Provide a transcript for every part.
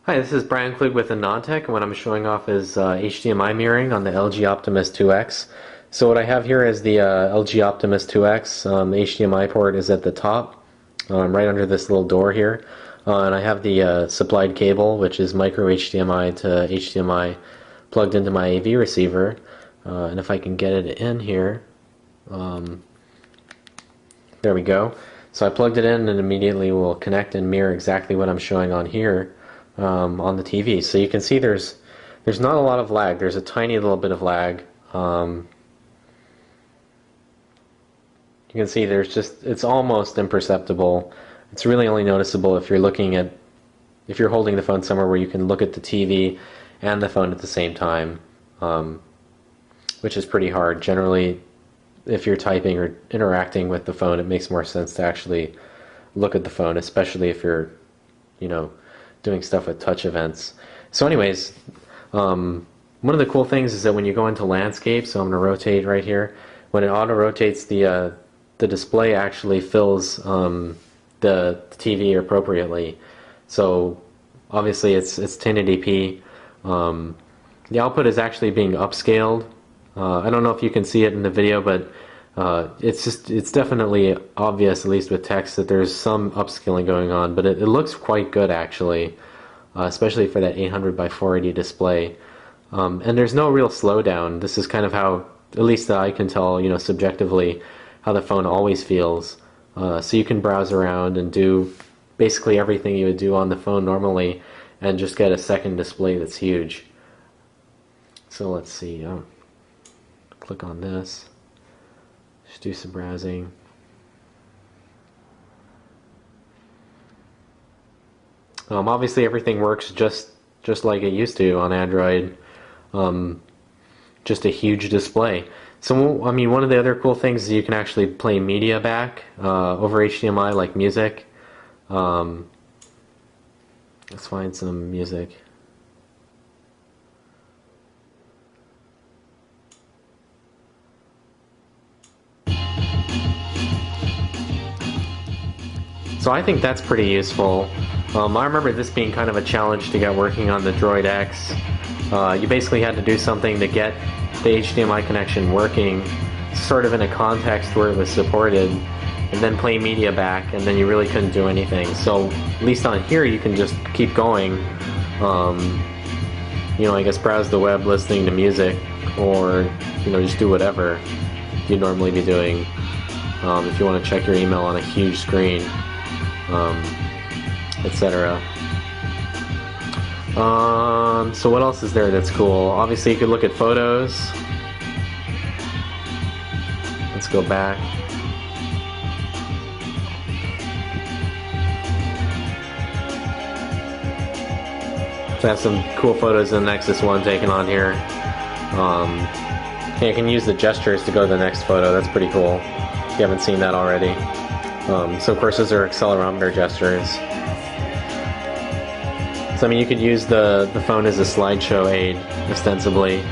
Hi, this is Brian Klug with Anantech, and what I'm showing off is HDMI mirroring on the LG Optimus 2X. So what I have here is the LG Optimus 2X. The HDMI port is at the top, right under this little door here. And I have the supplied cable, which is micro HDMI to HDMI, plugged into my AV receiver. And if I can get it in here, there we go. So I plugged it in and immediately will connect and mirror exactly what I'm showing on here on the TV. So you can see there's not a lot of lag. There's a tiny little bit of lag. You can see it's almost imperceptible. It's really only noticeable if you're holding the phone somewhere where you can look at the TV and the phone at the same time, which is pretty hard. Generally, if you're typing or interacting with the phone, it makes more sense to actually look at the phone, especially if you're, doing stuff with touch events. So anyways, one of the cool things is that when you go into landscape, so I'm going to rotate right here, when it auto-rotates, the display actually fills the TV appropriately. So obviously it's 1080p. The output is actually being upscaled. I don't know if you can see it in the video, but it's definitely obvious, at least with text, that there's some upscaling going on, but it looks quite good actually, especially for that 800 by 480 display. And there's no real slowdown. This is kind of how, at least that I can tell, subjectively, how the phone always feels. So you can browse around and do basically everything you would do on the phone normally, and just get a second display that's huge. So let's see. Click on this. Just do some browsing. Obviously everything works just like it used to on Android. Just a huge display. So I mean, one of the other cool things is you can actually play media back over HDMI, like music. Let's find some music. So I think that's pretty useful. I remember this being kind of a challenge to get working on the Droid X. You basically had to do something to get the HDMI connection working, sort of in a context where it was supported, and then play media back, and then you really couldn't do anything. So at least on here you can just keep going. I guess browse the web listening to music, or just do whatever you'd normally be doing if you want to check your email on a huge screen. Etc. So what else is there that's cool? Obviously you could look at photos. Let's go back. So I have some cool photos in the Nexus 1 taken on here. You can use the gestures to go to the next photo. That's pretty cool if you haven't seen that already. So of course those are accelerometer gestures. So I mean, you could use the phone as a slideshow aid, ostensibly.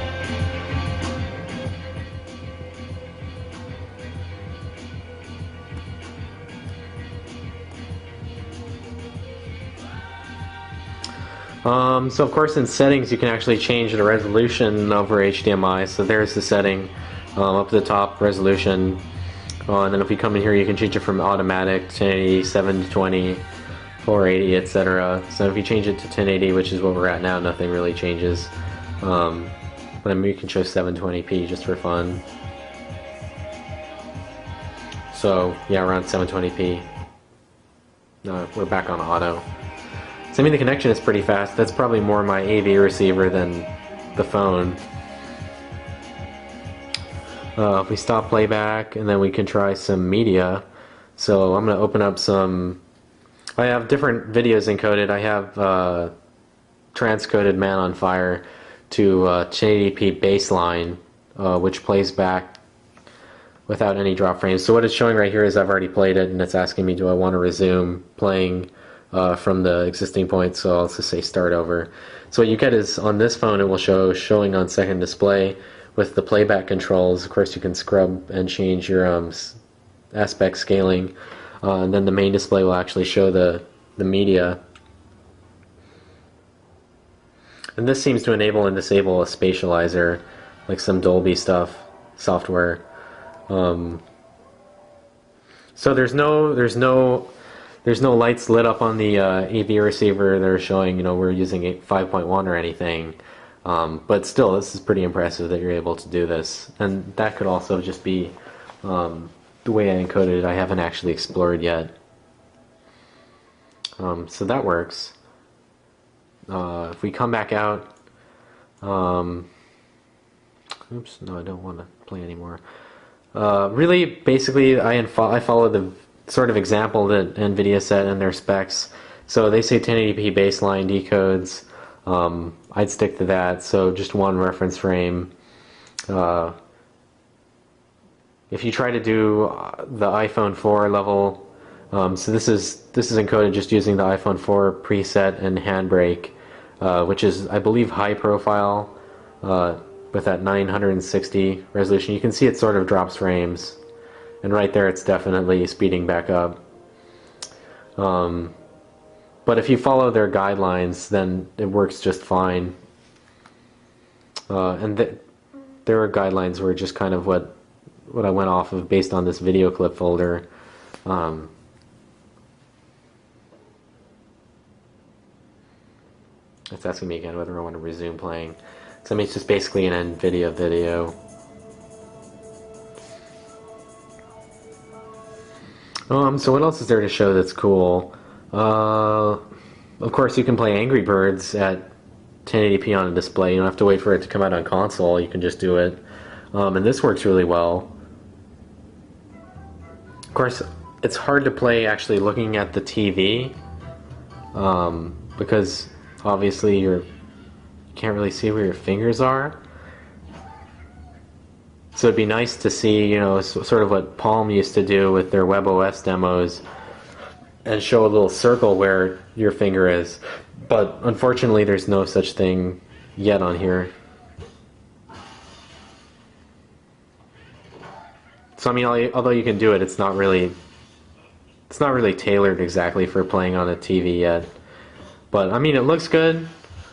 So of course in settings you can actually change the resolution over HDMI. So there's the setting up at the top, resolution. And then if we come in here, you can change it from automatic, 1080, 720, 480, etc. So if you change it to 1080, which is what we're at now, nothing really changes. But I mean, you can show 720p just for fun. So yeah, around 720p. No, we're back on auto. So I mean, the connection is pretty fast. That's probably more my AV receiver than the phone. If we stop playback, and then we can try some media. So I'm going to open up some. I have different videos encoded. I have transcoded Man on Fire to 1080p baseline, which plays back without any drop frames. So what it's showing right here is I've already played it, and it's asking me, do I want to resume playing from the existing point? So I'll just say start over. So what you get is on this phone, it will show showing on second display. With the playback controls, of course, you can scrub and change your aspect scaling, and then the main display will actually show the media. And this seems to enable and disable a spatializer, like some Dolby software. Um, so there's no lights lit up on the AV receiver that are showing, we're using 5.1 or anything. But still, this is pretty impressive that you're able to do this. And that could also just be the way I encoded it. I haven't actually explored yet. So that works. If we come back out, oops, no, I don't want to play anymore. Really, basically, I follow the sort of example that NVIDIA set in their specs. So they say 1080p baseline decodes. I'd stick to that. So just one reference frame. If you try to do the iPhone 4 level, so this is encoded just using the iPhone 4 preset and handbrake, which is, I believe, high profile with that 960 resolution. You can see it sort of drops frames, and right there it's definitely speeding back up. But if you follow their guidelines, then it works just fine. And their guidelines were just kind of what I went off of based on this video clip folder. It's asking me again whether I want to resume playing. So I mean, it's just basically an NVIDIA video. So what else is there to show that's cool? Of course, you can play Angry Birds at 1080p on a display. You don't have to wait for it to come out on console. You can just do it. And this works really well. Of course, it's hard to play actually looking at the TV because obviously you can't really see where your fingers are. So it'd be nice to see, sort of what Palm used to do with their WebOS demos and show a little circle where your finger is. But unfortunately, there's no such thing yet on here. So I mean, although you can do it, it's not really tailored exactly for playing on a TV yet. But I mean, it looks good.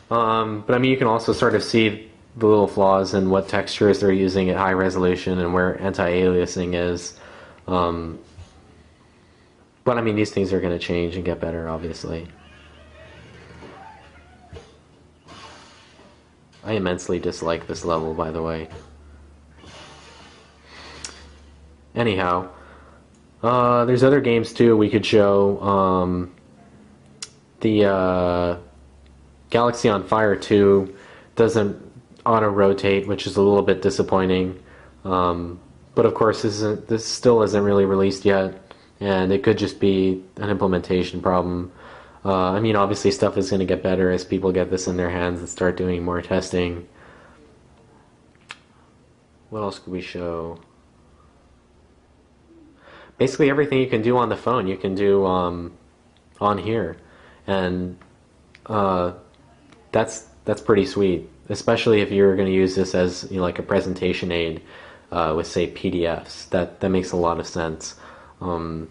But I mean, you can also sort of see the little flaws in what textures they're using at high resolution and where anti-aliasing is. But I mean, these things are going to change and get better, obviously. I immensely dislike this level, by the way. Anyhow, there's other games too we could show. The Galaxy on Fire 2 doesn't auto-rotate, which is a little bit disappointing. But of course, this still isn't really released yet, and it could just be an implementation problem. I mean, obviously stuff is going to get better as people get this in their hands and start doing more testing. What else could we show? Basically everything you can do on the phone, you can do on here. And that's pretty sweet, especially if you're going to use this as like a presentation aid with, say, PDFs. That makes a lot of sense. And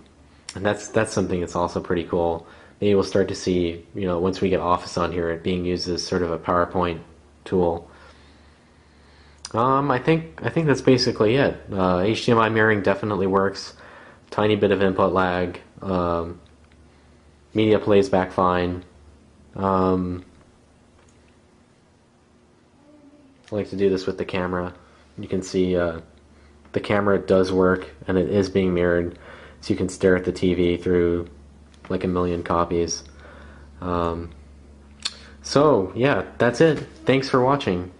that's something that's also pretty cool. Maybe we'll start to see, once we get Office on here, it being used as sort of a PowerPoint tool. I think that's basically it. HDMI mirroring definitely works. Tiny bit of input lag. Media plays back fine. I like to do this with the camera. You can see the camera does work, and it is being mirrored, so you can stare at the TV through like a million copies. So yeah, that's it. Thanks for watching.